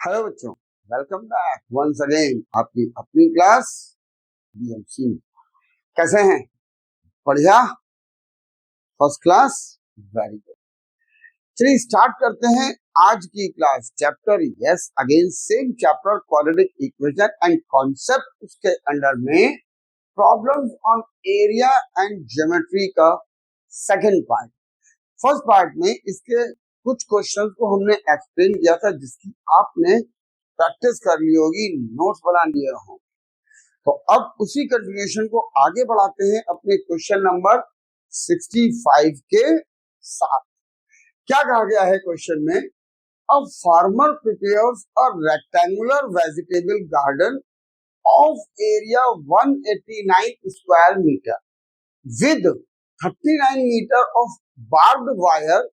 Hello बच्चों, welcome back once again आपकी अपनी क्लास बीएमसी। कैसे हैं? बढ़िया, फर्स्ट क्लास, वेरी गुड। चलिए स्टार्ट करते हैं आज की class. Chapter yes again same chapter quadratic equation and concept, उसके अंडर में problems on area and geometry का सेकंड पार्ट। फर्स्ट पार्ट में इसके कुछ क्वेश्चंस को हमने एक्सप्लेन किया था, जिसकी आपने प्रैक्टिस कर ली होगी, नोट्स बना लिए होंगे। तो अब उसी कंटिन्यूएशन को आगे बढ़ाते हैं अपने क्वेश्चन नंबर 65 के साथ। क्या कहा गया है क्वेश्चन में? A farmer prepares a rectangular vegetable garden of area 189 square metre with 39 meter of barbed wire.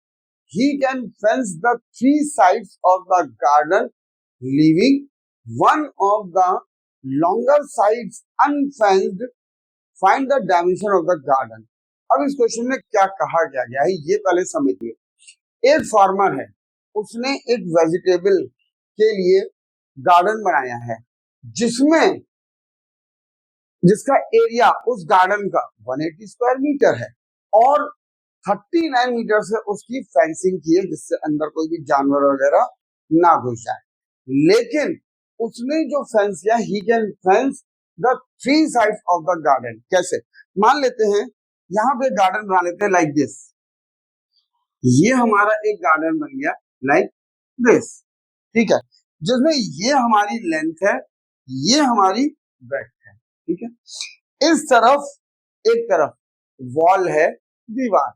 He can fence the three sides of the garden, leaving one of the longer sides unfenced. Find the dimension of the garden. अब इस question में क्या कहा गया है ये पहले समझिए। एक फार्मर है, उसने एक वेजिटेबल के लिए गार्डन बनाया है, जिसका एरिया उस गार्डन का 180 स्क्वायर मीटर है और 39 मीटर से उसकी फेंसिंग की है, जिससे अंदर कोई भी जानवर वगैरह ना घुस जाए। लेकिन उसने जो फेंस किया, he can fence the three sides of the garden. कैसे? मान लेते हैं यहाँ पे गार्डन बना लेते हैं लाइक दिस। ये हमारा एक गार्डन बन गया लाइक दिस, ठीक है, जिसमें ये हमारी लेंथ है, ये हमारी ब्रेड्थ है, ठीक है। इस तरफ वॉल है, दीवार,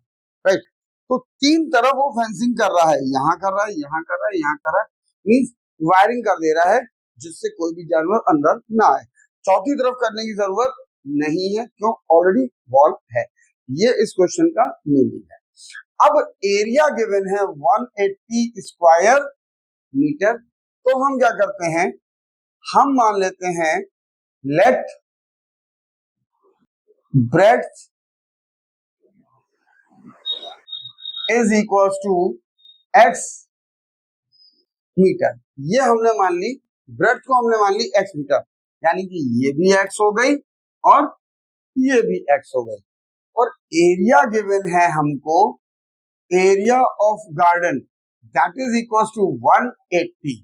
राइट। तो तीन तरफ वो फेंसिंग कर रहा है, यहाँ कर रहा है, यहाँ कर रहा है, यहाँ कर रहा है, मींस वायरिंग कर दे रहा है, जिससे कोई भी जानवर अंदर ना आए। चौथी तरफ करने की जरूरत नहीं है, क्यों? ऑलरेडी वॉल है। ये इस क्वेश्चन का मीनिंग है। अब एरिया गिवन है 180 स्क्वायर मीटर, तो हम क्या करते हैं, हम मान लेते हैं let breadth is equals to x metre. ये हमने मान ली, ब्रेड्थ को हमने मान ली x मीटर, यानी कि ये भी x हो गई और ये भी x हो गई। और एरिया गिवन है हमको, area of garden that is equals to 180।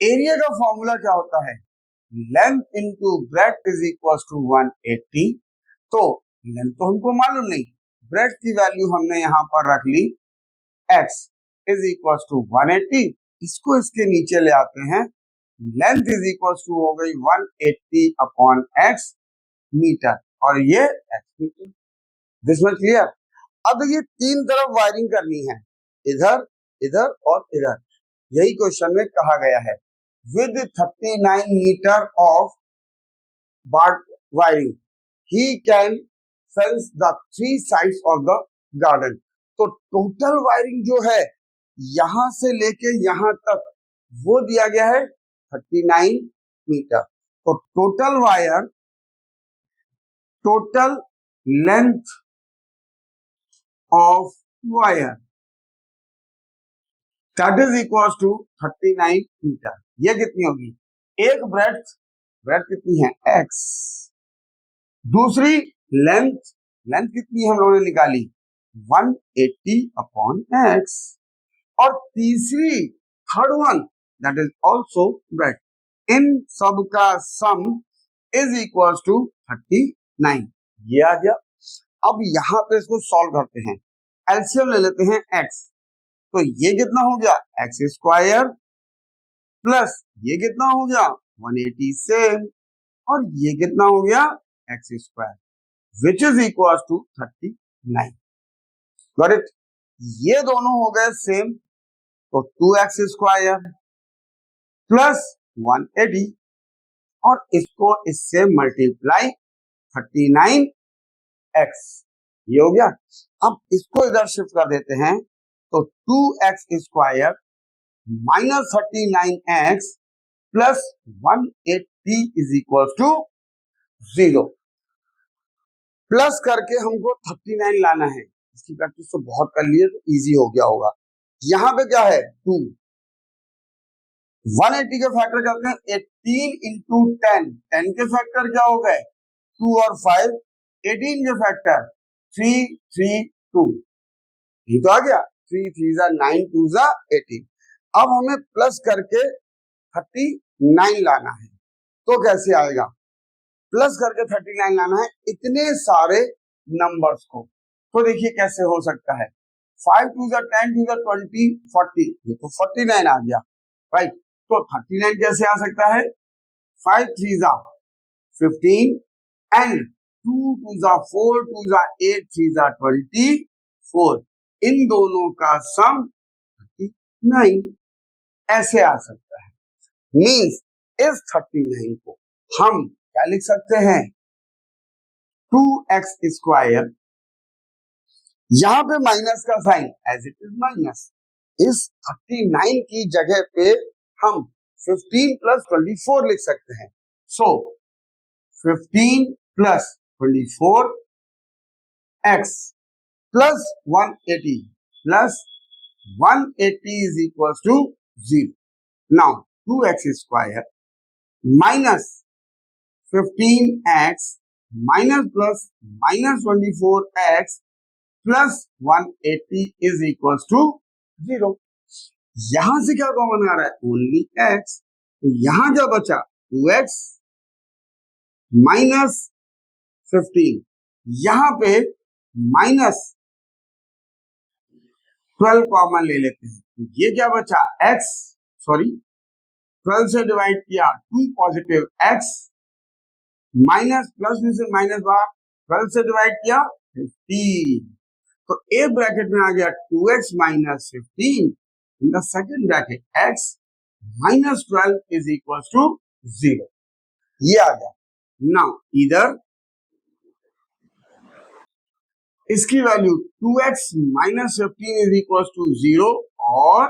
Area का फॉर्मूला क्या होता है? Length into breadth is equals to 180। तो लेंथ तो हमको मालूम नहीं, ब्रेड्थ की वैल्यू हमने यहां पर रख ली, x इज इक्वल्स टू 180। इसको इसके नीचे ले आते हैं, लेंथ इज इक्वल्स टू हो गई 180 अपॉन x मीटर, और ये x metre. This much clear? अब ये तीन तरफ वायरिंग करनी है, इधर, इधर और इधर। यही क्वेश्चन में कहा गया है, with 39 metre of barbed wiring he can fence the three sides of the garden। तो टोटल वायरिंग जो है यहां से लेके यहां तक वो दिया गया है 39 मीटर। तो total wire, total length of wire that is equal to 39 metre. ये कितनी होगी? एक ब्रेड्थ कितनी है? x। दूसरी लेंथ कितनी हम लोगों ने निकाली? 180 अपॉन x। और तीसरी, third one, that is also breadth. इन सब का सम इज इक्वल टू 39। ये आ गया। अब यहां पे इसको सॉल्व करते हैं, एलसीएम ले लेते हैं x। तो ये कितना हो गया? x स्क्वायर प्लस ये कितना हो गया? 180 सेम, और ये कितना हो गया? x square, which is equals to 39। Got it? ये दोनों हो गए सेम, तो 2x स्क्वायर प्लस 180, और इसको इससे मल्टीप्लाई 39x, ये हो गया। अब इसको इधर शिफ्ट कर देते हैं, तो 2x square minus 39x plus 180 is equal to 0। Plus करके हमको 39 लाना है। इसकी प्रैक्टिस तो बहुत कर लिए, तो इजी हो गया होगा। यहाँ पे क्या है? 2, 180 के फैक्टर करते हैं 18 इंटू 10, 10 के फैक्टर क्या हो गए 2 और 5, 18 के फैक्टर 3 3 2, ये तो आ गया 3 3 जा 9 2 जा 18। अब हमें प्लस करके 39 लाना है, तो कैसे आएगा, प्लस करके 39 लाना है इतने सारे नंबर्स को, तो देखिए कैसे हो सकता है 5 2 जा 10 2 जा 20 40, ये तो 49 आ गया राइट। तो 39 कैसे आ सकता है 5 3 जा 15 एंड 2 2 जा 4 2 जा 8 3 जा 24, इन दोनों का सम 39 ऐसे आ सकता है। मीन्स इस 39 को हम क्या लिख सकते हैं 2x स्क्वायर, यहां पे माइनस का sign as it is minus, इस 39 की जगह पे हम 15 प्लस 24 लिख सकते हैं। सो 15 plus 24 x plus 180 plus 180 is equals to 0. Now 2x square minus 15x minus plus minus 24x plus 180 is equals to 0. यहां से क्या कॉमन आ रहा है ओनली x, तो यहां क्या बचा 2x माइनस 15, यहां पे माइनस 12 कॉमन ले लेते हैं, तो ये क्या बचा x, सॉरी 12 से डिवाइड किया 2 पॉजिटिव x माइनस प्लस में से माइनस बार 12 से डिवाइड किया 15, तो एक ब्रैकेट में आ गया 2x minus 15 in the second bracket x minus 12 is equal to 0, ये आ गया। नाउ इधर इसकी value 2x minus 15 is equal to 0 और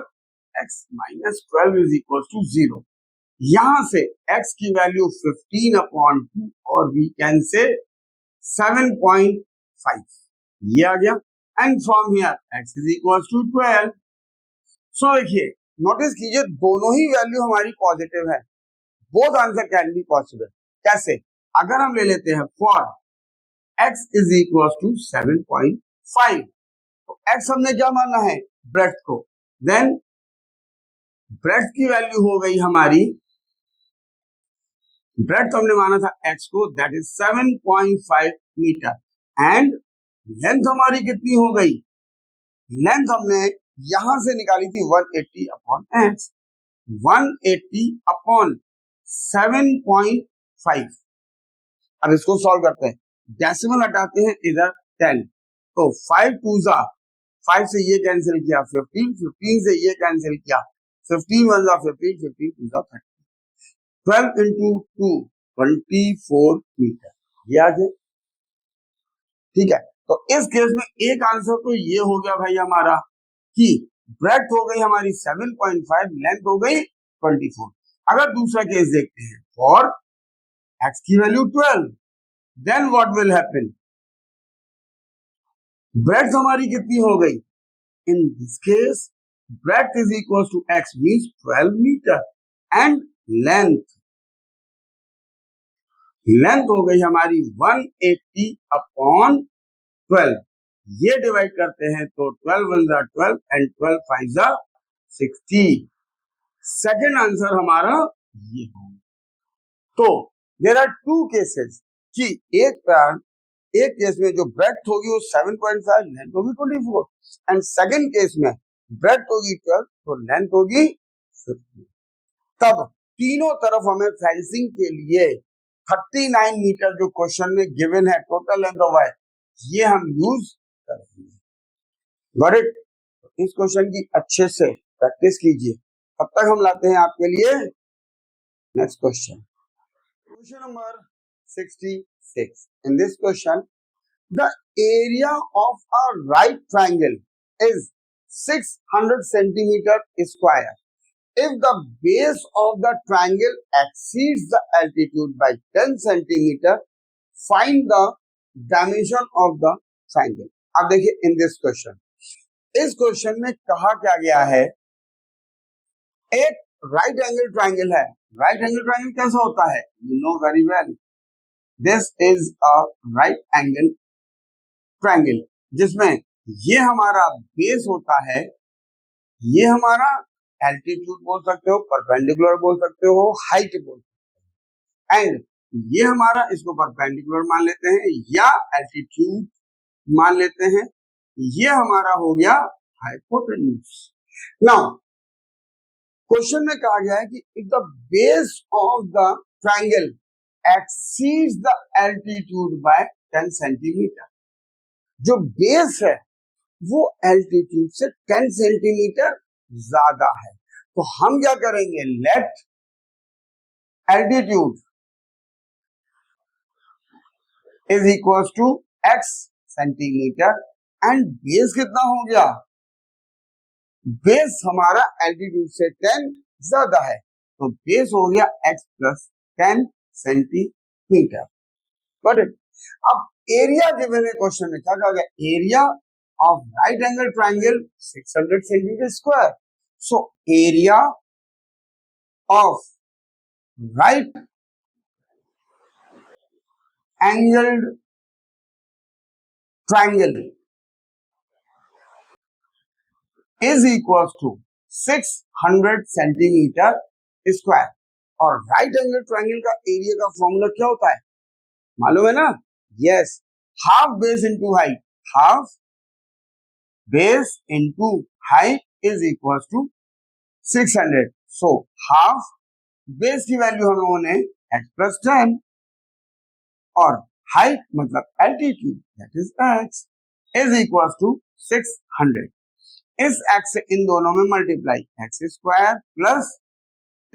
x minus 12 is equal to 0, यहां से x की वैल्यू 15/2 और वी कैन से 7.5, ये आ गया and from here x is equal to 12। So देखिए नोटिस कीजिए दोनों ही वैल्यू हमारी पॉजिटिव है, both answer can be possible. कैसे, अगर हम ले लेते हैं for x is equal to 7.5, तो x हमने क्या माना है ब्रेड्थ को, देन ब्रेड्थ की वैल्यू हो गई हमारी, ब्रेड्थ हमने माना था x को that is 7.5 metre and length हमारी कितनी हो गई, लेंथ हमने यहां से निकाली थी 180 अपॉन x, 180 अपॉन 7.5। अब इसको सॉल्व करते हैं, डेसिमल हटाते हैं इधर 10, तो 5 2 जा 5 से ये कैंसिल किया 15, 15 से ये कैंसिल किया 15 1 जा 15, 15 2 जा 30, 12 इंटू 2 24 मीटर, ये आ गया। ठीक है, तो इस केस में एक आंसर तो ये हो गया भाई हमारा कि ब्रेड्थ हो गई हमारी 7.5, लेंथ हो गई 24। अगर दूसरा केस देखते हैं फॉर x की value 12, then what will happen, breadth हमारी कितनी हो गई, in this case breadth is equal to x means 12 metre and length हो गई हमारी 180 अपॉन 12, ये डिवाइड करते हैं तो 12 1 जा 12 एंड 12 5 जा 60, सेकेंड आंसर हमारा ये होगा। तो देयर आर टू केसेस कि एक केस में जो ब्रेड्थ होगी वो 7.5, लेंथ होगी 24 एंड सेकेंड केस में ब्रेड्थ होगी 12 तो लेंथ होगी 50। तब तीनों तरफ हमें फेंसिंग के लिए 39 मीटर जो क्वेश्चन में गिवन है टोटल लेंथ ऑफ वायर, ये हम यूज करेंगे। Got it? इस क्वेश्चन की अच्छे से प्रैक्टिस कीजिए, तब तक हम लाते हैं आपके लिए next question, question number 66। In this question, the area of a right triangle is 600 centimeter square. If the base of the triangle exceeds the altitude by 10 centimeter, find the dimension of the triangle. अब देखिए in this question, इस question में कहा क्या गया है, एक right angle triangle है। राइट एंगल ट्राइंगल कैसा होता है, you know very well, this is a right angle triangle, जिसमें ये हमारा बेस होता है, ये हमारा एल्टीट्यूड बोल सकते हो, परपेंडिकुलर बोल सकते हो, हाइट बोल सकते हो, एंड ये हमारा, इसको परपेंडिकुलर मान लेते हैं या एल्टीट्यूड मान लेते हैं, ये हमारा हो गया हाइपोटेन्यूज। नाउ क्वेश्चन में कहा गया है कि if the base of the triangle exceeds the altitude by 10 centimetre, जो बेस है वो एल्टीट्यूड से 10 सेंटीमीटर ज्यादा है, तो हम क्या करेंगे, let altitude is equal to x centimetre and base कितना हो गया, बेस हमारा एल्टीट्यूड से 10 ज्यादा है, तो बेस हो गया x plus 10 centimetre. Got it. अब एरिया गिवन है क्वेश्चन में, क्या कहा गया, area of right angle triangle 600 centimetre square, so area of right angled triangle is equal to 600 centimetre square. और राइट एंगल ट्राइंगल का एरिया का फॉर्मूला क्या होता है, मालूम है ना, yes, half base into height, half base into height is equal to 600, so half base की वैल्यू हम लोगों ने x प्लस 10 और हाइट मतलब altitude that is x is equal to 600, इस x से इन दोनों में multiply, x square plus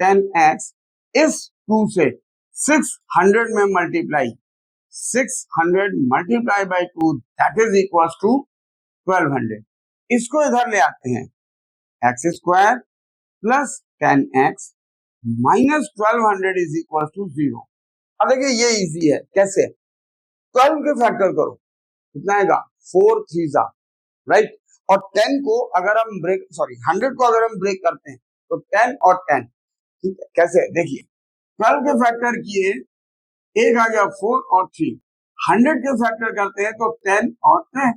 10x, इस 2 से 600 में multiply, 600 multiply by 2 that is equal to 1200, इसको इधर ले आते हैं, x square plus 10x minus 1200 is equal to 0। अब देखिए ये इजी है, कैसे, 12 के फैक्टर करो, कितना आएगा 4 3 जा, राइट, और 10 को अगर हम ब्रेक, सॉरी 100 को अगर हम ब्रेक करते हैं तो 10 और 10, ठीक है, कैसे, देखिए 12 के फैक्टर किए, एक आ गया 4 और 3, 100 के फैक्टर करते हैं तो 10 और 10,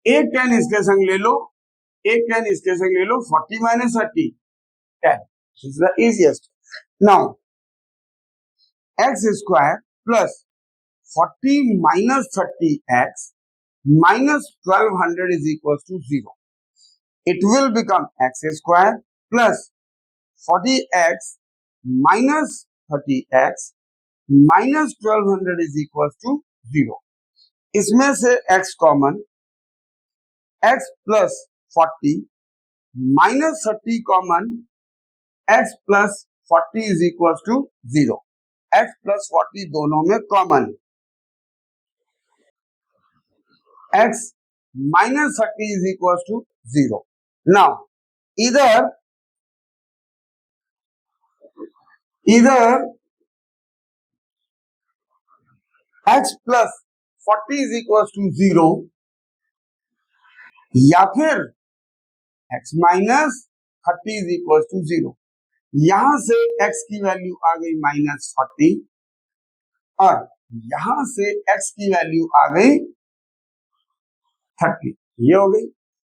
एक 10 इसके संग ले लो, एक 10 इसके संग ले लो, 40 minus 30 10 is the easiest. Now x square plus 40 minus 30x minus 1200 is equal to 0. It will become x square plus 40x minus 30x minus 1200 is equal to 0. इसमें से x common, x plus 40 minus 30 common, x plus 40 is equal to 0. x plus 40 दोनों में common, x minus 30 is equal to 0. Now, either x plus 40 is equal to 0 या फिर x minus 30 is equal to 0। यहां से x की value आ गई -40 और यहां से x की वैल्यू आ गई 30, ये हो गई।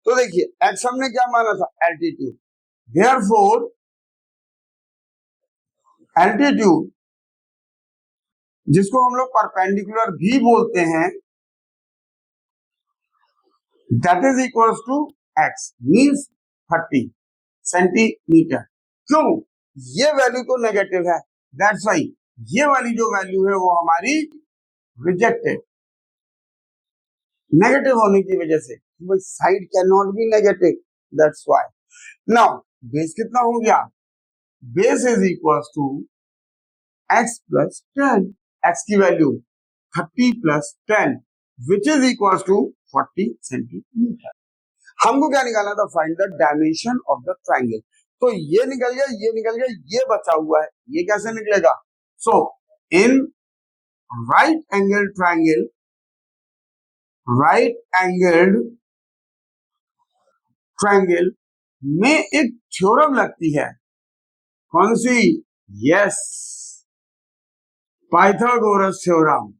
तो देखिए x हमने क्या माना था, एल्टीट्यूड, देयरफॉर एल्टीट्यूड जिसको हम लोग परपेंडिकुलर भी बोलते हैं, that is equal to x means 30 centimetre. क्यों, ये वैल्यू तो नेगेटिव है, दैट्स व्हाई ये वाली जो वैल्यू है वो हमारी रिजेक्टेड, नेगेटिव होने की वजह से, side can not be negative, that's why. Now base कितना हो गया, base is equal to x plus 10, x की value 30 plus 10 which is equal to 40 centimetre. हमको क्या निकालना था, find the dimension of the triangle. तो ये निकल गया, ये निकल गया, ये बचा हुआ है, ये कैसे निकलेगा, so in right angle triangle, right angled triangle में एक थ्योरम लगती है, कौन सी? Yes, Pythagoras theorem.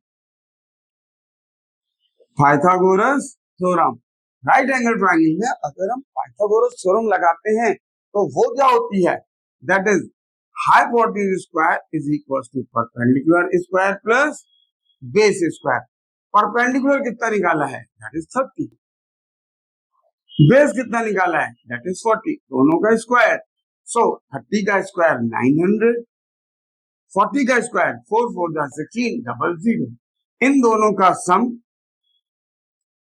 Pythagoras theorem. Right angle triangle में अगर हम पाइथागोरस थ्योरम लगाते हैं तो वो क्या होती है? That is hypotenuse square is equal to perpendicular square plus base square. Perpendicular कितना निकाला है? That is 30। बेस कितना निकाला है? That is 40। दोनों का स्क्वायर, सो 30 का स्क्वायर 900, 40 का स्क्वायर 4 4 16 00। इन दोनों का सम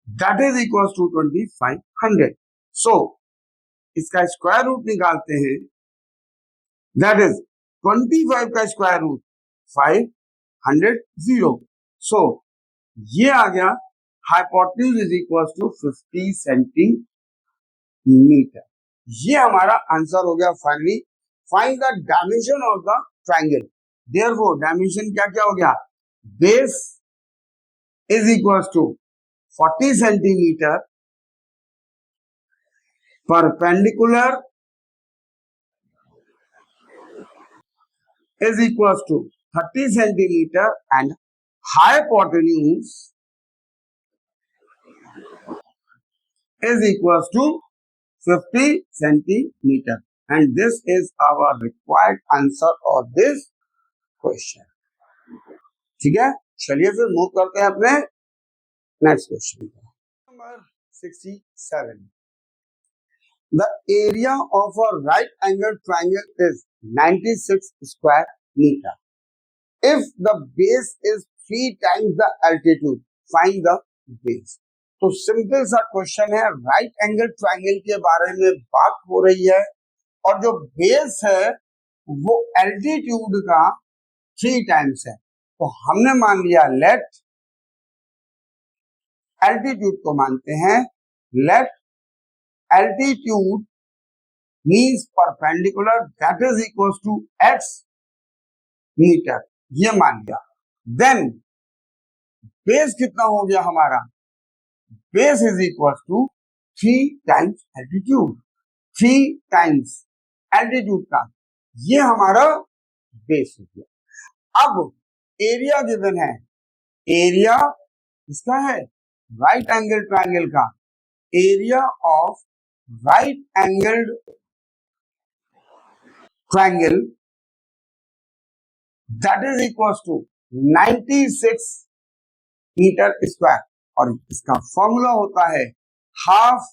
दैट इज इक्वल टू 2500। सो इसका स्क्वायर रूट निकालते हैं, दैट इज 25 का स्क्वायर रूट 500 0। सो ये आ गया hypotenuse is equal to 50 centimetre. ये हमारा आंसर हो गया finally. Find the dimension of the triangle. Therefore dimension क्या क्या हो गया? Base is equal to 40 centimetre, perpendicular is equals to 30 centimeter and hypotenuse is equals to 50 centimeter, and this is our required answer of this question. ठीक है, चलिए फिर move करते हैं अपने नेक्स्ट क्वेश्चन पर। Number 67। The area of a right angled triangle is 96 square meter. If the base is 3 times the altitude, find the base. तो simple सा क्वेश्चन है, राइट एंगल ट्रायंगल के बारे में बात हो रही है और जो बेस है वो एल्टीट्यूड का 3 टाइम्स है। तो हमने मान लिया लेट एल्टीट्यूड को मानते हैं, let altitude means perpendicular that is equal to x metre, ये मान लिया। देन बेस कितना हो गया हमारा? Base is equal to 3 times altitude, 3 times altitude का, ये हमारा बेस हो गया। अब एरिया गिवन है, एरिया इसका है राइट एंगल ट्रायंगल का, area of right angled triangle that is equal to 96 metre square, और इसका फॉर्मूला होता है half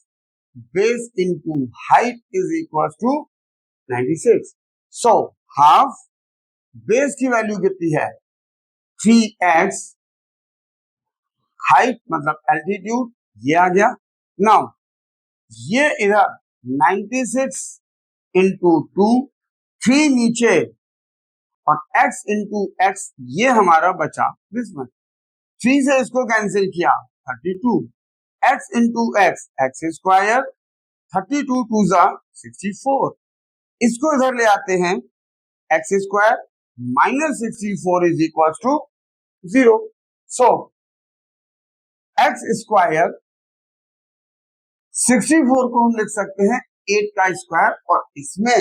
base into height is equal to 96। So half base की वैल्यू कितनी है? 3x, हाइट मतलब एल्टीट्यूड, ये आ गया। नाउ ये इधर 96 इंटू 2, 3 नीचे और x इंटू एक्स, ये हमारा बचा दिस वन। 3 से इसको कैंसिल किया 32, x into x x square, 32 two जा 64। इसको इधर ले आते हैं, x square minus 64 is equal to 0। So x square 64 को हम लिख सकते हैं 8 का स्क्वायर, और इसमें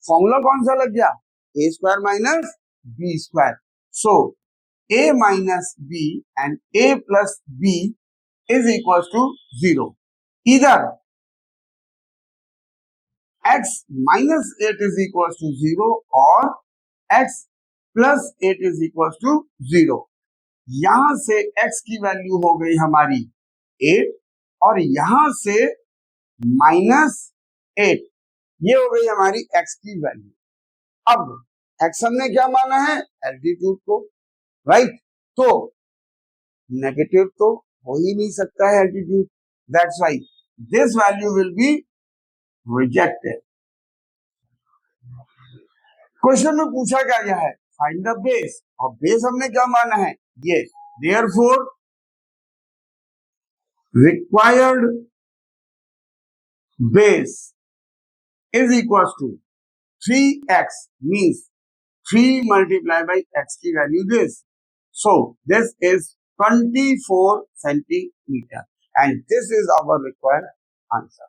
फॉर्मूला कौन सा लग गया? A square minus B square. So a minus b and a plus b is equals to 0. Either x minus 8 is equals to 0 or x plus 8 is equals to 0. यहां से x की value हो गई हमारी 8 और यहां से माइनस 8, ये हो गई हमारी x की वैल्यू। अब x हमने क्या माना है? एल्टीट्यूड को, राइट? तो नेगेटिव तो हो ही नहीं सकता है altitude, that's why this value will be rejected. Question में पूछा क्या गया है? फाइंड द बेस, और बेस हमने क्या माना है? ये। Therefore required base is equal to 3x, means 3 multiply by x की value this. So this is 24 centimeter and this is our required answer.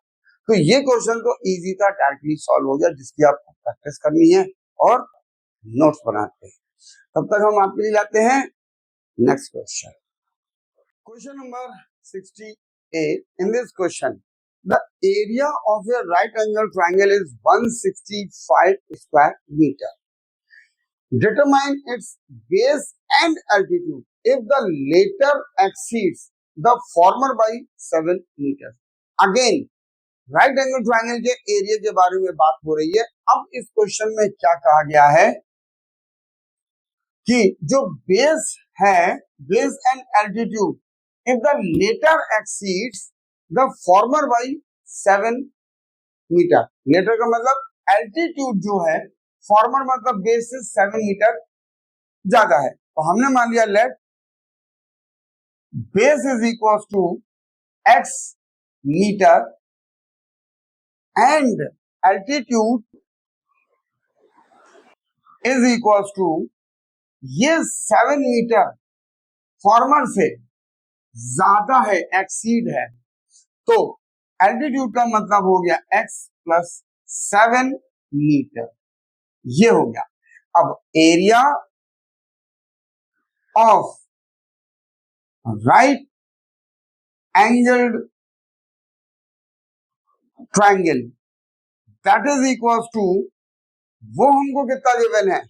तो ये क्वेश्चन तो इजी था, डायरेक्टली सॉल्व हो गया, जिसकी आपको प्रैक्टिस करनी है और नोट्स बनाते हैं। तब तक हम आपके लिए लाते हैं next question. Question number 68. In this question, the area of a right angle triangle is 165 square meter. Determine its base and altitude if the latter exceeds the former by 7 meters. Again, right angle triangle के area के बारे में बात हो रही है। अब इस क्वेश्चन में क्या कहा गया है कि जो बेस है, base and altitude, if the latter exceeds the former by 7 metre. Latter का मतलब एल्टीट्यूड जो है, फॉर्मर मतलब बेस से 7 मीटर ज्यादा है। तो हमने मान लिया let base is equal to x metre and altitude is equals to ये 7 मीटर फॉर्मर से ज्यादा है, एक्सीड है, तो एल्टीट्यूड का मतलब हो गया x प्लस 7 मीटर, ये हो गया। अब area of right angled triangle that is equal to, वो हमको कितना गिवन है,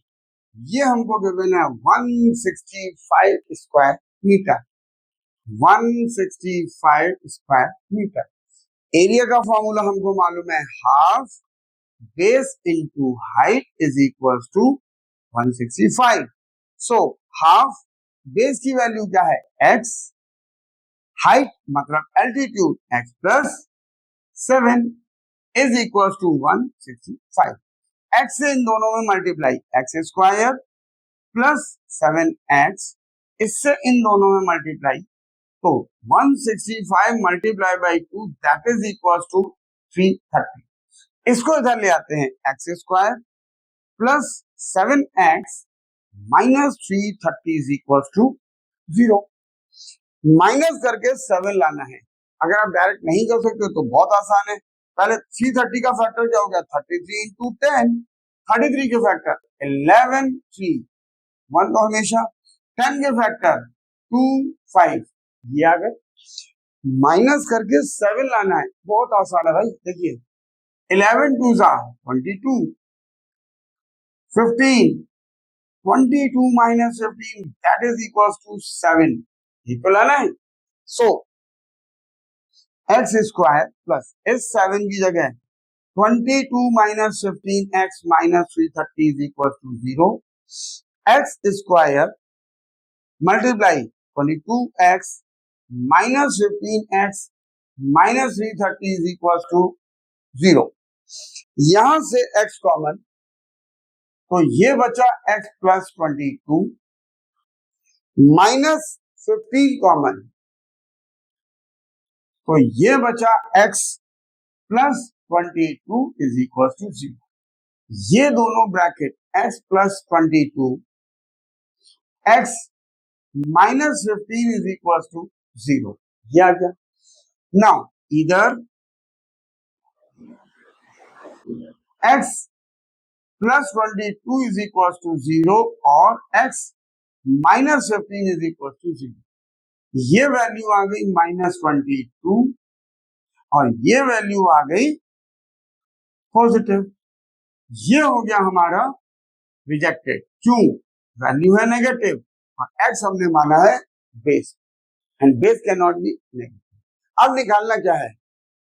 ये हमको गिवन है 165 square metre. 165 square metre. Area का फॉर्मूला हमको मालूम है, half base into height is equal to 165। So half base की वैल्यू क्या है, x, हाइट मतलब altitude x plus 7 is equal to 165। x से इन दोनों में multiply, x square plus 7x, इससे इन दोनों में मल्टीप्लाई, तो 165 multiply by 2 that is equal to 330। इसको इधर ले आते हैं, x square plus 7x minus 330 is equal to 0। Minus करके 7 लाना है। अगर आप डायरेक्ट नहीं कर सकते तो बहुत आसान है, पहले 330 का फैक्टर क्या हो गया, 33 इंटू 10, 33 के फैक्टर 11, 3 1 तो हमेशा, 10 के फैक्टर 2 5, ये आ गए। माइनस करके 7 लाना है, बहुत आसान है भाई। देखिए 11 2 जा 22, 15, 22 minus 15 that is equal to 7, ये तो लाना है। सो एक्स स्क्वायर प्लस इस 7 की जगह 22 minus 15x minus 330 is equal to 0। X square multiply 22x minus 15x minus 330 is equal to 0। यहां से x कॉमन, तो ये बचा x प्लस 22 माइनस 15 कॉमन, तो ये बचा x plus 22 is equal to 0। ये दोनों bracket x plus 22 x minus 15 is equal to 0, ये आ गया। नाउ इधर x plus 22 is equal to 0 और x minus 15 is equal to 0। ये वैल्यू आ गई माइनस 22 और ये वैल्यू आ गई पॉजिटिव। ये हो गया हमारा रिजेक्टेड, क्यों, वैल्यू है नेगेटिव और x हमने माना है base, and base can not be negative. अब निकालना क्या है,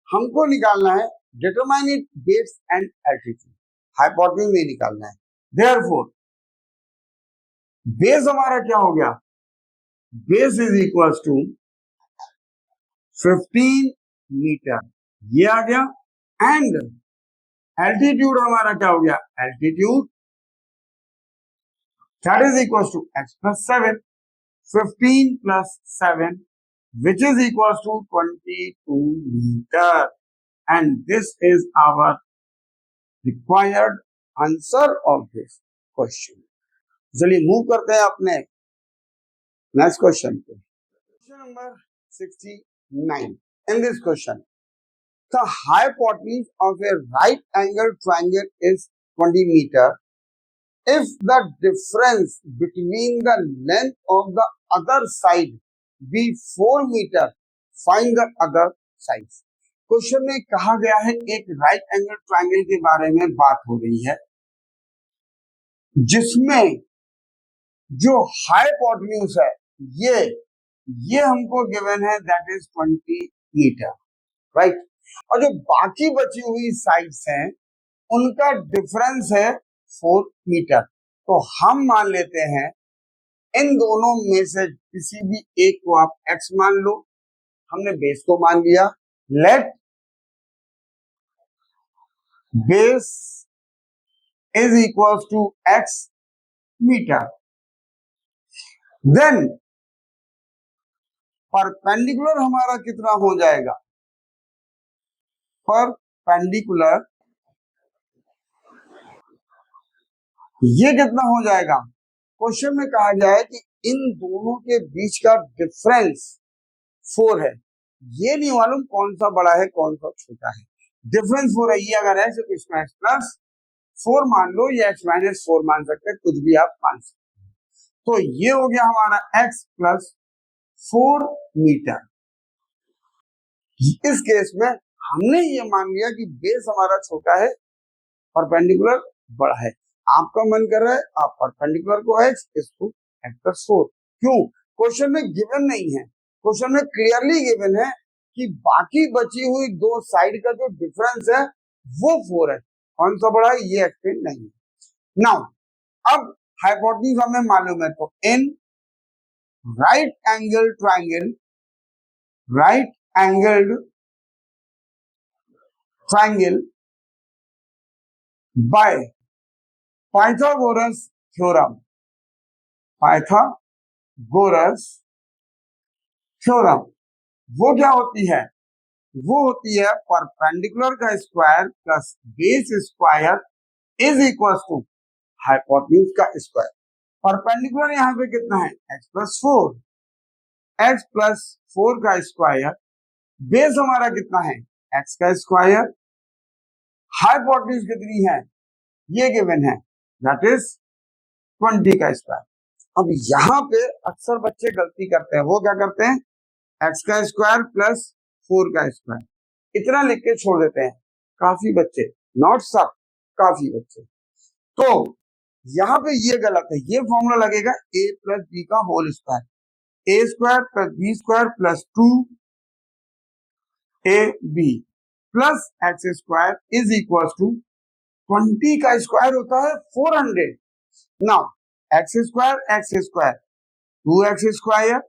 हमको निकालना है determine base and altitude, hypotenuse नहीं निकालना है। देयरफॉर बेस हमारा क्या हो गया, base is equal to 15 metre, ये आ गया, एंड एल्टीट्यूड हमारा क्या हो गया, altitude that is equal to x plus 7, 15 plus 7 which is equals to 22 meter, and this is our required answer of this question. चलिए मूव करते हैं अपने नेक्स्ट क्वेश्चन पे। Question number 69. In this question, the hypotenuse of a right angle triangle is 20 meter if the difference between the length of the other side be 4 meter, find the other sides. Question में कहा गया है एक right angle triangle के बारे में बात हो रही है जिसमें जो हाइपोटेन्यूज है ये हमको गिवन है दैट इज 20 मीटर, राइट। और जो बाकी बची हुई साइड्स हैं उनका डिफरेंस है 4 मीटर। तो हम मान लेते हैं इन दोनों में से किसी भी एक को आप x मान लो, हमने बेस को मान लिया। Let base is equal to x metre, then perpendicular हमारा कितना हो जाएगा, परपेंडिकुलर ये कितना हो जाएगा। क्वेश्चन में कहा जाए कि इन दोनों के बीच का डिफरेंस 4 है, ये नहीं मालूम कौन सा बड़ा है कौन सा छोटा है। डिफरेंस 4 है, ये अगर है तो इसमें x प्लस 4 मान लो या x माइनस 4 मान सकते हैं, कुछ भी आप मान सकते हैं। तो ये हो गया हमारा x प्लस 4 मीटर। इस केस में हमने ये मान लिया कि बेस हमारा छोटा है, परपेंडिकुलर बड़ा है। आपका मन कर रहा है आप परपेंडिकुलर को x, इसको x प्लस 4। क्यों? क्वेश्चन में गिवन नहीं है, क्वेश्चन में क्लियरली गिवन है कि बाकी बची हुई दो साइड का जो डिफरेंस है वो 4 है। कौन सा बड़ा है ये एक्सप्लेन नहीं है। नाउ अब हाइपोटेन्यूज हमें मालूम है, तो in right angle triangle, right angled triangle by Pythagoras theorem, Pythagoras theorem वो क्या होती है, वो होती है परपेंडिकुलर का square plus base square is equal to hypotenuse का स्क्वायर। परपेंडिकुलर यहाँ पे कितना है x प्लस 4, x प्लस 4 का स्क्वायर, बेस हमारा कितना है x का स्क्वायर, हाइपोटेन्यूज कितनी है ये गिवन है दैट इज 20 का स्क्वायर। अब यहाँ पे अक्सर बच्चे गलती करते हैं, वो क्या करते हैं x का स्क्वायर प्लस 4 का स्क्वायर इतना लिख के छोड़ देते हैं। काफी बच्चे, नॉट सब, काफी बच्चे। तो यहाँ पे ये गलत है, ये फॉर्मूला लगेगा a प्लस बी का whole square, a square plus b square plus 2ab plus x square is equal to 20 का स्क्वायर होता है 400। Now x square 2x square,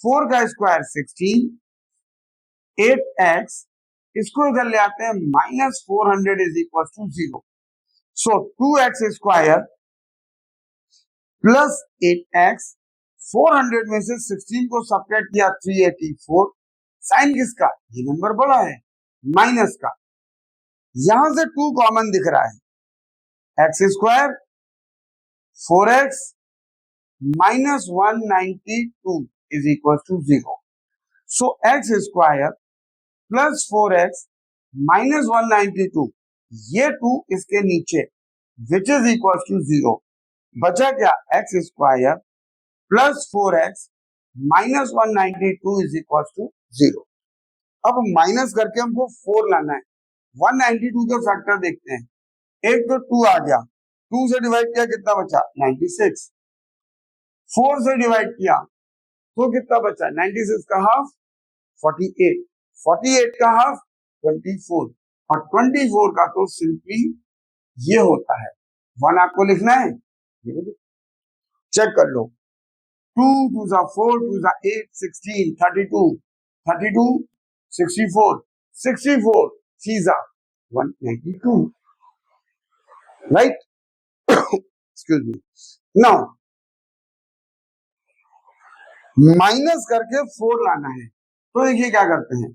4 का स्क्वायर 16, 8x, इसको इधर ले आते हैं minus 400 is equal to 0। So 2x square plus 8x, 400 में से 16 को सब्ट्रैक्ट किया 384, साइन किसका, ये नंबर बड़ा है, माइनस का, यहां से 2 कॉमन दिख रहा है, x square 4x minus 192 is equal to 0। So x square plus 4x minus 192, ये 2 इसके नीचे विच इज इक्वल टू 0, बचा क्या x square plus 4x minus 192 is equal to 0। अब माइनस करके हमको 4 लाना है, 192 के फैक्टर देखते हैं, एक तो 2 आ गया, 2 से डिवाइड किया कितना बचा 96, 4 से डिवाइड किया तो कितना बचा 96 का हाफ 48, 48 का हाफ 24 और 24 का तो सिंपली ये होता है 1 आपको लिखना है, चेक कर लो, 2 2 जा 4 2 जा 8 16 32 32 64 64 3 जा 192, right? Excuse me. Now minus करके 4 लाना है, तो देखिए क्या करते हैं,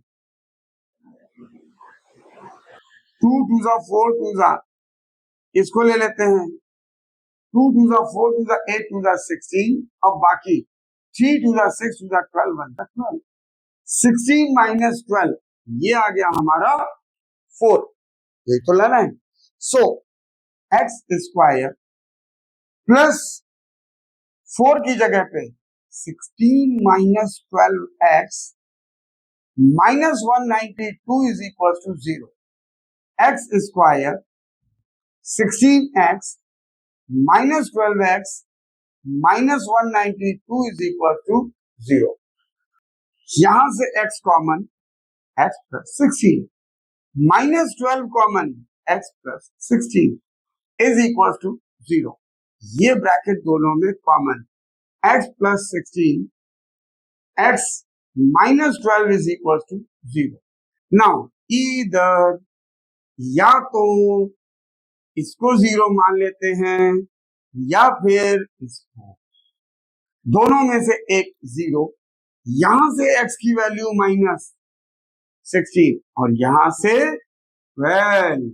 2 2 जा 4 2 जा, इसको ले लेते हैं, 2 2 जा 4 2 जा 8 2 जा 16, अब बाकी 3 2 जा 6 2 जा 12 1 जा 12, 16 माइनस 12 ये आ गया हमारा 4, ये तो लाना है। सो एक्स स्क्वायर प्लस 4 की जगह पे 16 minus 12x minus 192 is equal to 0. X square 16x minus 12x minus 192 is equal to 0. यहां से x common, x plus 16 minus 12 common, x plus 16 is equal to 0. ये ब्रैकेट दोनों में common, x plus 16 x minus 12 is equal to 0. Now इधर या तो इसको 0 मान लेते हैं या फिर इसको, दोनों में से एक 0. यहां से x की वैल्यू माइनस 16 और यहां से 12.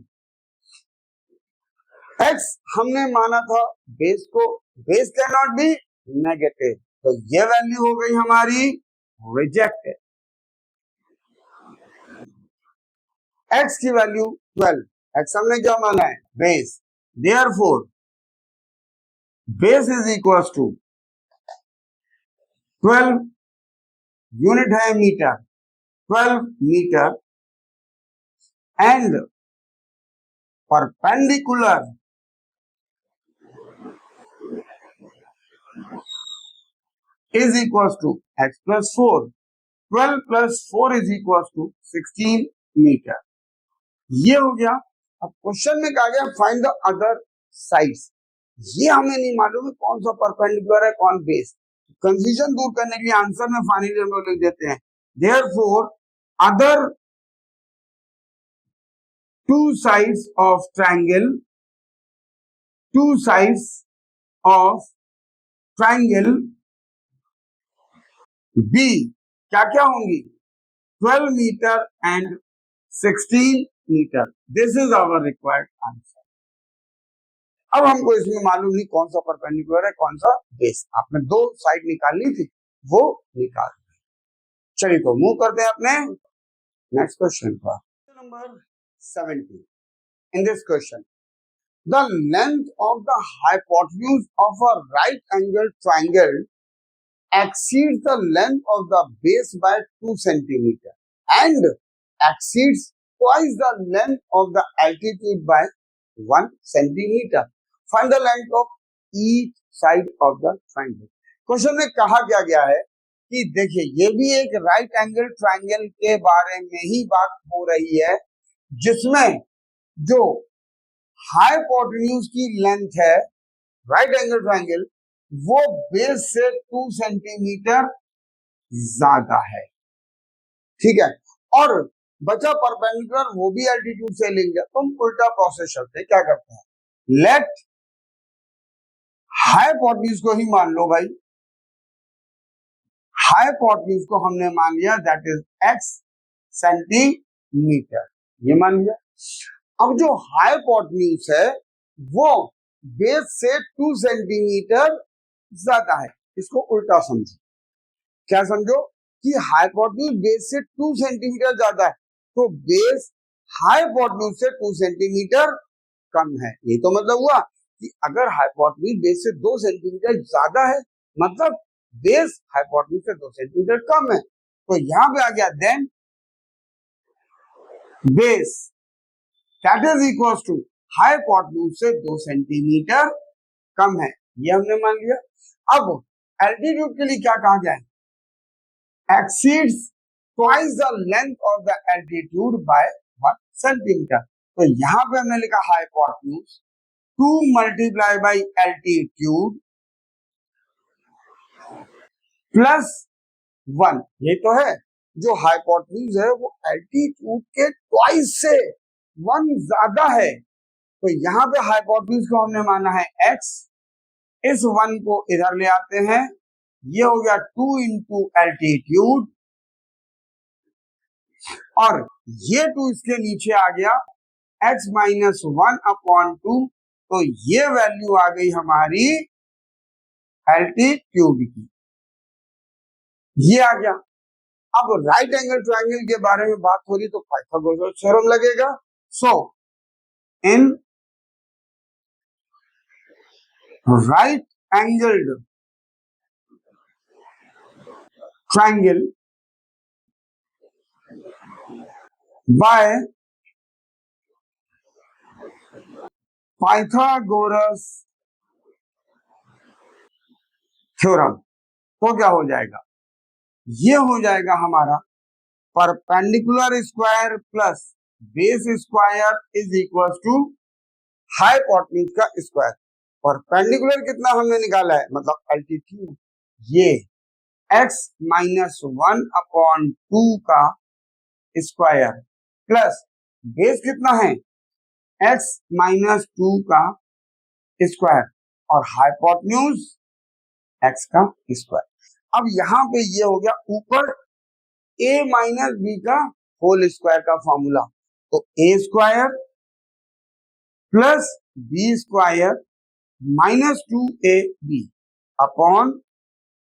x हमने माना था बेस को, base can not be negative, तो ये वैल्यू हो गई हमारी रिजेक्टेड. x की वैल्यू 12, x हमने क्या माना है base, therefore base is equal to 12, unit है metre, 12 metre and perpendicular is equals to x plus 4. 12 plus 4 is equals to 16 metre. ये हो गया. अब क्वेश्चन में कहा गया फाइंड द अदर साइड्स. ये हमें नहीं मालूम है कौन सा परपेंडिकुलर है कौन बेस. कंफ्यूजन दूर करने के लिए आंसर में फाइनली हम लोग लिख देते हैं therefore other two sides of triangle, two sides of triangle be क्या क्या होंगी 12 metre and 16 metre. This is our required answer. अब हमको इसमें मालूम नहीं कौन सा परपेंडिकुलर है कौन सा बेस. आपने दो साइड निकालनी थी वो निकाल. चलिए तो मूव करते हैं अपने नेक्स्ट क्वेश्चन पर. Number 17. In this question the length of the hypotenuse of a right angle triangle exceeds the length of the base by 2 centimeter and exceeds twice the length of the altitude by 1 centimeter. Find the length of each side of the triangle. Question में कहा गया है कि देखिए ये भी एक right angle triangle के बारे में ही बात हो रही है जिसमें जो हाइपोटेन्यूज की लेंथ है राइट एंगल ट्रायंगल वो बेस से 2 सेंटीमीटर ज्यादा है. ठीक है. और बचा परपेंडिकुलर वो भी एल्टीट्यूड से लेंगे तो हम उल्टा प्रोसेस चलते हैं. क्या करते हैं लेट हाइपोटेन्यूज को ही मान लो भाई. हाइपोटेन्यूज को हमने मान लिया दैट इज x सेंटीमीटर. ये मान लिया. अब जो हाइपोटेन्यूज है वो बेस से 2 सेंटीमीटर ज्यादा है. इसको उल्टा समझो. क्या समझो कि हाइपोटेन्यूज बेस से 2 सेंटीमीटर ज्यादा है तो बेस हाइपोटेन्यूज से 2 सेंटीमीटर कम है. ये तो मतलब हुआ कि अगर हाइपोटेन्यूज बेस से 2 सेंटीमीटर ज्यादा है मतलब बेस हाइपोटेन्यूज से 2 सेंटीमीटर कम है. तो यहां पे आ गया then base that is equal to hypotenuse से 2 सेंटीमीटर कम है. ये हमने मान लिया. अब एल्टीट्यूड के लिए क्या कहा गया है exceeds twice the length of the altitude by 1 centimetre. तो यहां पे हमने लिखा hypotenuse 2 multiply by altitude plus 1. ये तो है जो हाइपोटेन्यूज है वो एल्टीट्यूड के ट्वाइस से 1 ज्यादा है. तो यहां पे हाइपोटेन्यूज को हमने माना है x. इस 1 को इधर ले आते हैं. ये हो गया 2 इंटू एल्टीट्यूड और ये 2 इसके नीचे आ गया x माइनस 1/2. तो ये वैल्यू आ गई हमारी एल्टीट्यूड की. ये आ गया. अब राइट एंगल ट्रायंगल के बारे में बात हो रही तो पाइथागोरस थ्योरम लगेगा. So in right angled triangle by Pythagoras theorem. तो क्या हो जाएगा, ये हो जाएगा हमारा perpendicular square plus base square is equal to hypotenuse का स्क्वायर। परपेंडिकुलर कितना हमने निकाला है, मतलब अल्टीट्यूड, ये x माइनस 1/2 का स्क्वायर प्लस बेस कितना है x माइनस 2 का स्क्वायर और हाइपोटेन्यूज x का स्क्वायर। अब यहाँ पे ये हो गया ऊपर a माइनस बी का होल स्क्वायर का फॉर्मूला, तो a square plus b square minus 2ab upon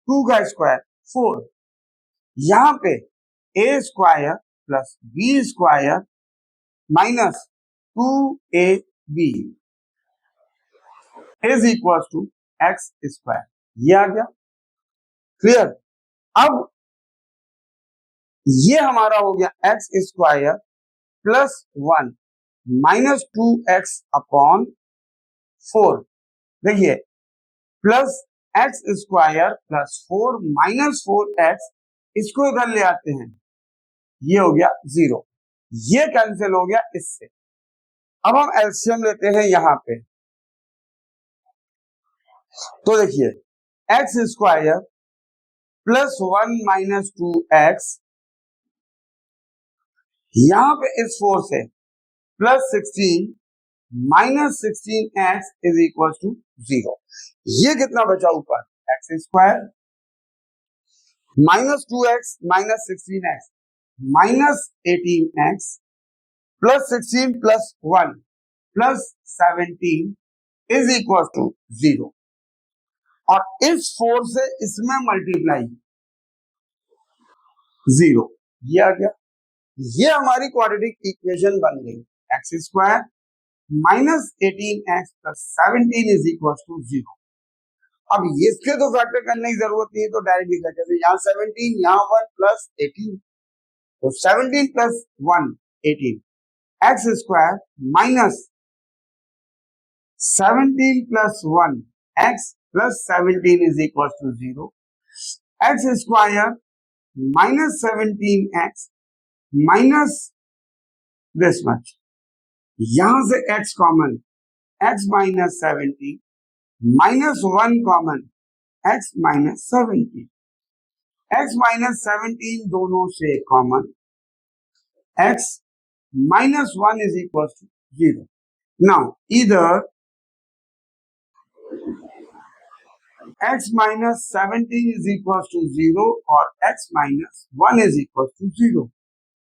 2 का स्क्वायर 4। यहाँ पे a square plus b square minus 2ab is equal to x square, ये आ गया। क्लियर। अब ये हमारा हो गया x square plus 1 minus 2x upon 4। देखिए plus x square plus 4 minus 4x, इसको इधर ले आते हैं, ये हो गया 0, ये कैंसिल हो गया इससे। अब हम एलसीएम लेते हैं यहां पे, तो देखिए x square plus 1 minus 2x, यहां पे इस 4 से plus 16 minus 16x is equal to 0। ये कितना बचा ऊपर, x square minus 2x minus 16x minus 18x plus 16 plus 1 plus 17 is equal to 0। और इस 4 से इसमें मल्टीप्लाई 0, ये आ गया। ये हमारी क्वाड्रेटिक इक्वेशन बन गई, x square minus 18x plus 17 is equal to 0। अब इसके तो फैक्टर करने की जरूरत नहीं है, तो डायरेक्ट लिखा जाए, यहाँ 17 यहाँ 1 प्लस 18, तो 17 plus 1 18, x square minus 17 plus 1 x plus 17 is equal to 0। X square minus 17x minus this much, यहां से x common, x minus 17 minus 1 common, x minus 17, x minus 17 दोनों से common, x minus 1 is equal to 0। Now इधर x minus 17 is equals to 0 or x minus 1 is equals to 0.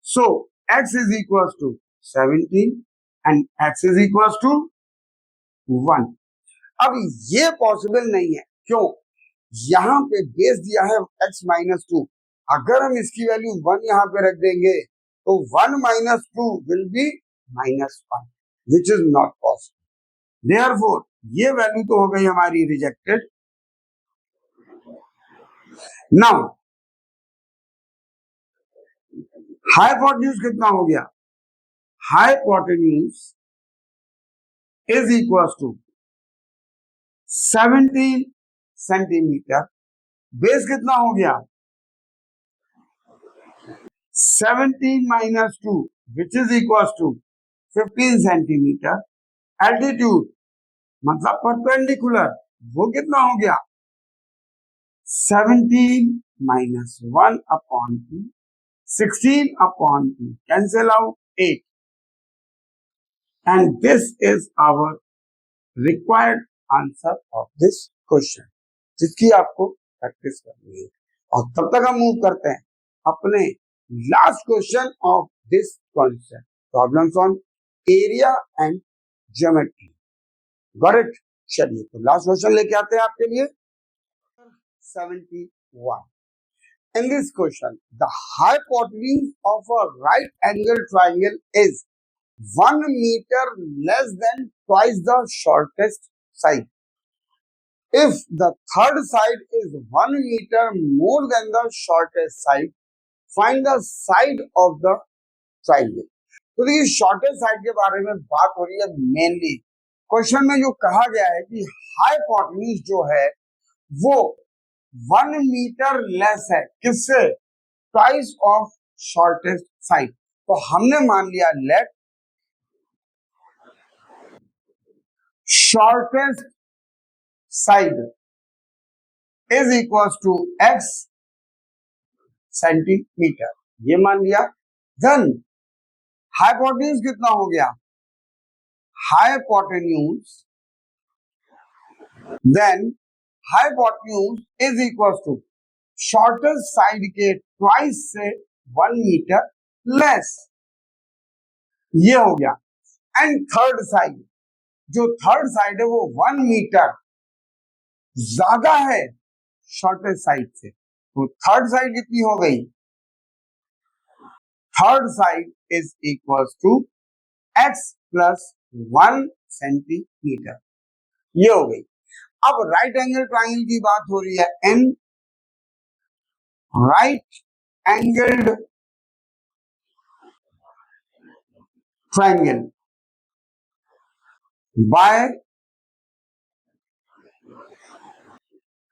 So x is equals to 17 and x is equals to 1. अब ये possible नहीं है, क्यों, यहाँ पे बेस दिया है x माइनस 2, अगर हम इसकी वैल्यू 1 यहाँ पे रख देंगे तो 1 minus 2 will be minus 1, which is not possible. Therefore ये वैल्यू तो हो गई हमारी रिजेक्टेड। नाउ हाइपोटेन्यूज कितना हो गया, hypotenuse is equal to 17 centimetre, base कितना हो गया 17 minus 2 which is equal to 15 centimetre, altitude मतलब परपेंडिकुलर, वो कितना हो गया 17 minus 1 upon 2, 16 upon 2, cancel out 8, and this is our required answer of this question, जिसकी आपको प्रैक्टिस करनी है। और तब तक हम मूव करते हैं अपने last question of this concept, problems on area and geometry. Got it. चलिए तो लास्ट क्वेश्चन लेके आते हैं आपके लिए 71। In this question, the hypotenuse of a right angle triangle is 1 meter less than twice the shortest side. If the third side is 1 meter more than the shortest side, find the side of the triangle. तो देखिए shortest side के बारे में बात हो रही है mainly. Question में जो कहा गया है कि हाइपोटेन्यूज जो है वो 1 मीटर लेस है किससे, ट्वाइस ऑफ शॉर्टेस्ट साइड। तो हमने मान लिया let shortest side is equal to x centimetre, ये मान लिया। देन हाइपोटेन्यूज कितना हो गया, hypotenuse then hypotenuse is equal to shortest side के ट्वाइस से 1 मीटर लेस, ये हो गया। एंड थर्ड साइड, जो थर्ड साइड है वो 1 मीटर ज्यादा है शॉर्टेस्ट साइड से, तो थर्ड साइड कितनी हो गई, third side is equal to x plus 1 centimetre, ये हो गई। अब राइट एंगल ट्राइंगल की बात हो रही है, an right angled triangle by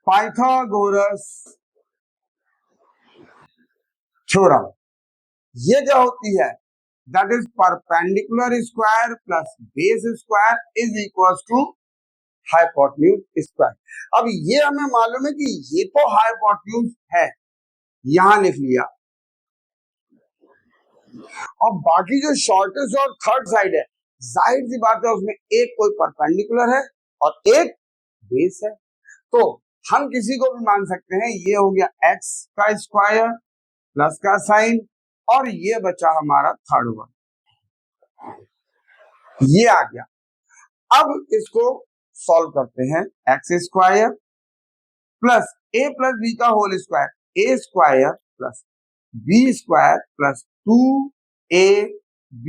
Pythagoras theorem. ये क्या होती है, that is perpendicular square plus base square is equal to hypotenuse square. अब ये हमें मालूम है कि ये तो हाइपोटेन्यूज है, यहां लिख लिया, और बाकी जो शॉर्टेस्ट और थर्ड साइड है, जाहिर सी बात है उसमें एक कोई परपेंडिकुलर है और एक बेस है, तो हम किसी को भी मान सकते हैं। ये हो गया x का स्क्वायर प्लस का साइन, और ये बचा हमारा थर्ड वन, ये आ गया। अब इसको सॉल्व करते हैं, x square plus a plus b का whole square, a square plus b square plus 2ab,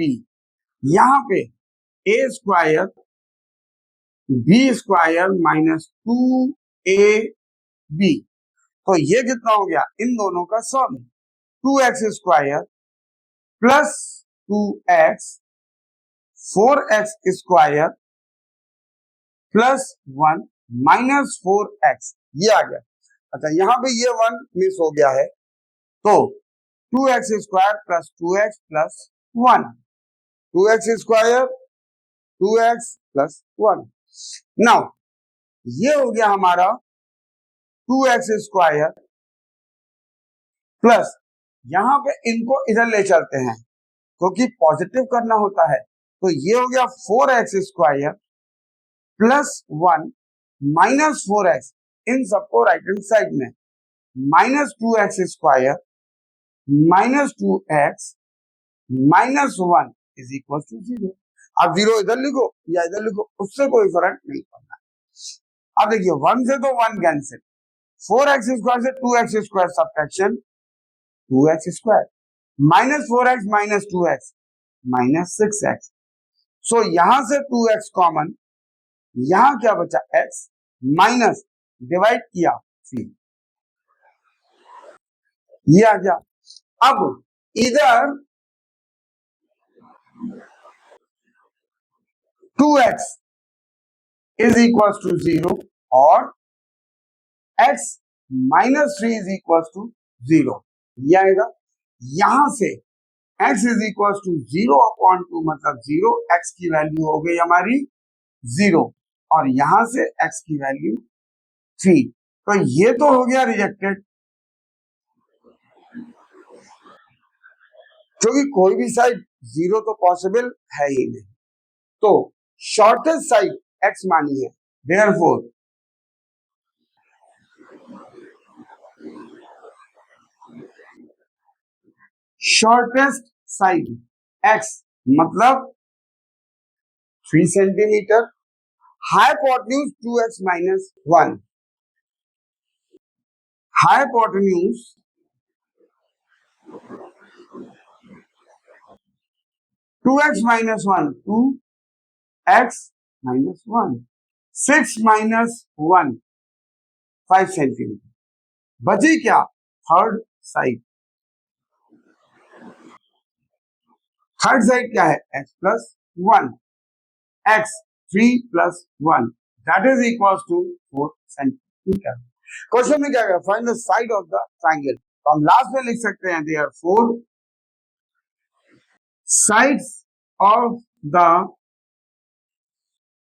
यहां पे a square b square minus 2ab, तो ये कितना हो गया, इन दोनों का sum 2x square plus 2x 4x square plus 1 minus 4x, ये आ गया। अच्छा यहाँ पे ये 1 मिस हो गया है, तो 2x square plus 2x plus 1, 2x square 2x plus 1। Now ये हो गया हमारा 2x स्क्वायर प्लस, यहां पे इनको इधर ले चलते हैं क्योंकि पॉजिटिव करना होता है, तो ये हो गया 4x square plus 1 minus 4x, इन सबको राइट हैंड साइड में, minus 2x square minus 2x minus 1 is equal to 0। आप 0 इधर लिखो या इधर लिखो, उससे कोई फर्क नहीं पड़ना। अब देखिए 1 से तो 1 कैंसिल, 4x स्क्वायर से 2x square subtraction 2x square, minus 4x minus 2x minus 6x, सो यहां से 2x कॉमन, यहां क्या बचा x, माइनस डिवाइड किया 3, ये आ गया। अब इधर 2x इज इक्वल टू 0 और x minus 3 is equal to 0, ये आएगा। यहां से x is equal to 0 upon 2 मतलब 0, x की वैल्यू हो गई हमारी 0, और यहां से x की वैल्यू 3, तो ये तो हो गया रिजेक्टेड, क्योंकि कोई भी साइड 0 तो पॉसिबल है ही नहीं, तो शॉर्टेस्ट साइड x मानी है, देयरफॉर शॉर्टेस्ट साइड x मतलब 3 centimetre, hypotenuse 2x minus 1, hypotenuse 2x minus 1 2x minus 1, 6 minus 1 5 centimetre. बचे क्या? Third side. थर्ड साइड क्या है? x plus 1, x 3 plus 1 that is equal to 4 centimetre. Question में क्या है? Find the side of the triangle. तो हम last में लिख सकते हैं there 4 sides of the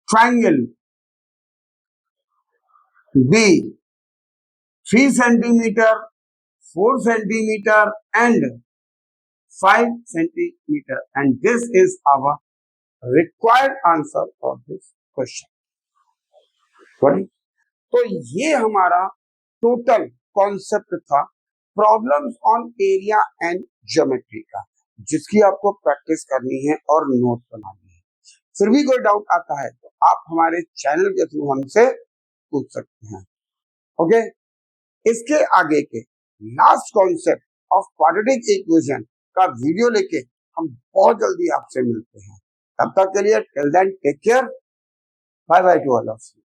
triangle be 3 centimeter, 4 centimeter and 5 centimeter, and this is our required answer for this question. तो ये हमारा टोटल कॉन्सेप्ट था problems on area and geometry का, जिसकी आपको प्रैक्टिस करनी है और नोट बनानी है। फिर भी कोई डाउट आता है तो आप हमारे चैनल के थ्रू हमसे पूछ सकते हैं। ओके, इसके आगे के last concept of quadratic equation का वीडियो लेके हम बहुत जल्दी आपसे मिलते हैं। तब तक के लिए till then take care, bye bye to all of you.